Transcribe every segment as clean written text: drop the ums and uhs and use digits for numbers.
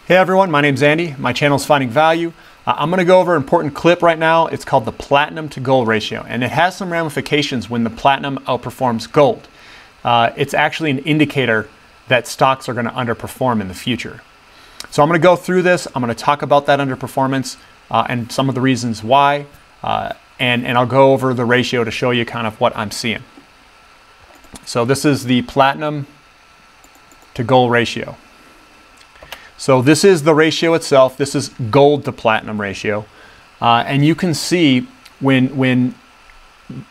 Hey everyone, my name's Andy. My channel's Finding Value. I'm going to go over an important clip right now. It's called the platinum to gold ratio, and it has some ramifications when the platinum outperforms gold. It's actually an indicator that stocks are going to underperform in the future. So I'm going to go through this. I'm going to talk about that underperformance and some of the reasons why, and I'll go over the ratio to show you kind of what I'm seeing. So this is the platinum to gold ratio. So this is the ratio itself. This is gold to platinum ratio. And you can see when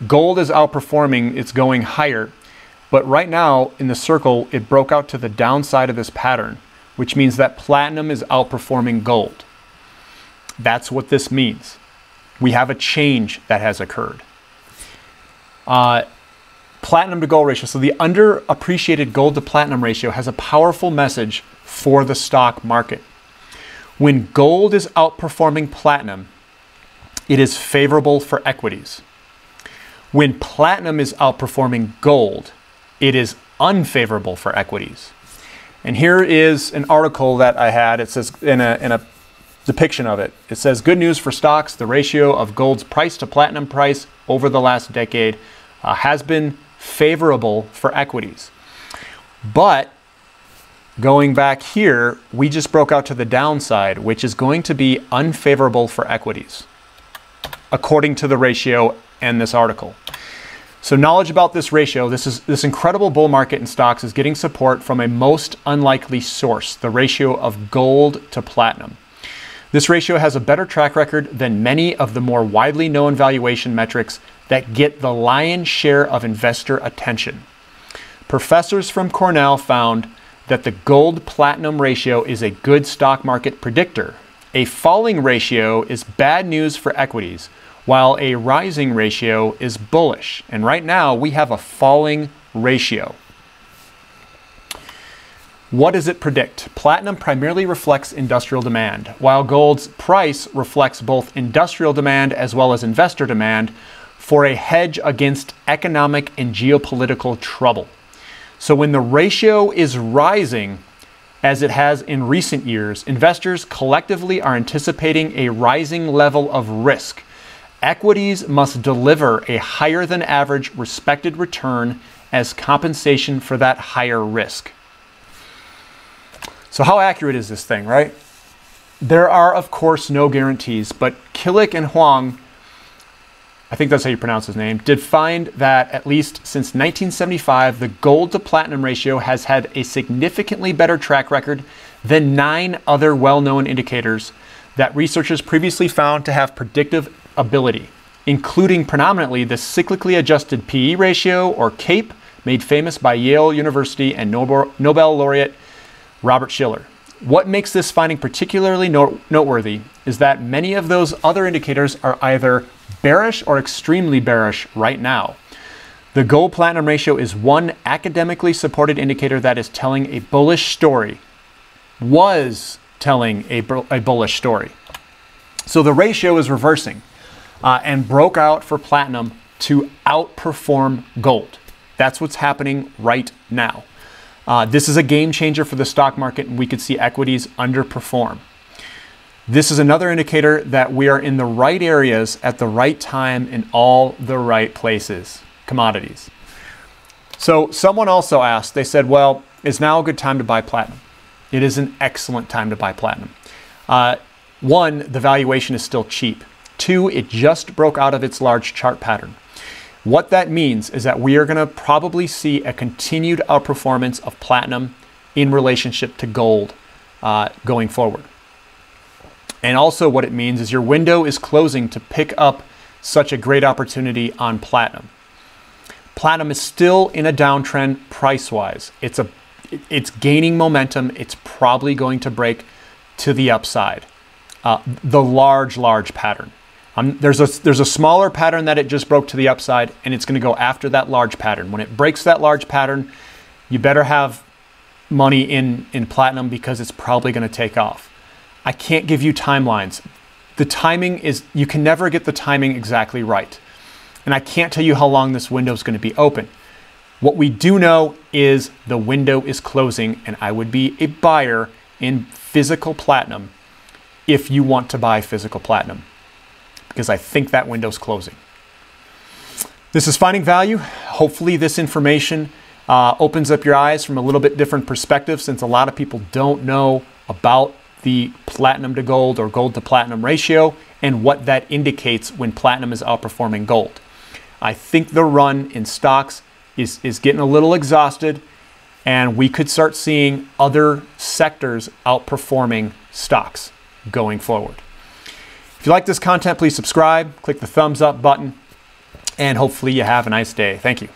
gold is outperforming, it's going higher. But right now in the circle, it broke out to the downside of this pattern, which means that platinum is outperforming gold. That's what this means. We have a change that has occurred. Platinum to gold ratio. So the underappreciated gold to platinum ratio has a powerful message for the stock market. When gold is outperforming platinum, it is favorable for equities. When platinum is outperforming gold, it is unfavorable for equities. And here is an article that I had. It says in a depiction of it. It says, good news for stocks. The ratio of gold's price to platinum price over the last decade has been favorable for equities. But going back here, we just broke out to the downside, which is going to be unfavorable for equities, according to the ratio and this article. So knowledge about this ratio, this incredible bull market in stocks is getting support from a most unlikely source, the ratio of gold to platinum. This ratio has a better track record than many of the more widely known valuation metrics that get the lion's share of investor attention. Professors from Cornell found that the gold-platinum ratio is a good stock market predictor. A falling ratio is bad news for equities, while a rising ratio is bullish. And right now, we have a falling ratio. What does it predict? Platinum primarily reflects industrial demand, while gold's price reflects both industrial demand as well as investor demand for a hedge against economic and geopolitical trouble. So when the ratio is rising, as it has in recent years, investors collectively are anticipating a rising level of risk. Equities must deliver a higher than average expected return as compensation for that higher risk. So how accurate is this thing, right? There are, of course, no guarantees, but Killick and Huang, I think that's how you pronounce his name, did find that at least since 1975, the gold to platinum ratio has had a significantly better track record than 9 other well-known indicators that researchers previously found to have predictive ability, including predominantly the cyclically adjusted PE ratio, or CAPE, made famous by Yale University and Nobel laureate Robert Shiller. What makes this finding particularly noteworthy is that many of those other indicators are either bearish or extremely bearish right now. The gold-platinum ratio is one academically supported indicator that is telling a bullish story, was telling a bullish story. So the ratio is reversing and broke out for platinum to outperform gold. That's what's happening right now. This is a game changer for the stock market, and we could see equities underperform. This is another indicator that we are in the right areas at the right time in all the right places, commodities. So someone also asked, they said, well, is now a good time to buy platinum? It is an excellent time to buy platinum. One, the valuation is still cheap. Two, it just broke out of its large chart pattern. What that means is that we are going to probably see a continued outperformance of platinum in relationship to gold going forward. And also what it means is your window is closing to pick up such a great opportunity on platinum. Platinum is still in a downtrend price-wise. It's gaining momentum. It's probably going to break to the upside. The large pattern. There's a smaller pattern that it just broke to the upside, and it's going to go after that large pattern. When it breaks that large pattern, you better have money in platinum because it's probably going to take off. I can't give you timelines. The timing is, you can never get the timing exactly right. And I can't tell you how long this window is going to be open. What we do know is the window is closing, and I would be a buyer in physical platinum if you want to buy physical platinum, because I think that window's closing. This is Finding Value. Hopefully this information opens up your eyes from a little bit different perspective, since a lot of people don't know about the platinum to gold or gold to platinum ratio and what that indicates when platinum is outperforming gold. I think the run in stocks is getting a little exhausted, and we could start seeing other sectors outperforming stocks going forward. If you like this content, please subscribe, click the thumbs up button, and hopefully you have a nice day. Thank you.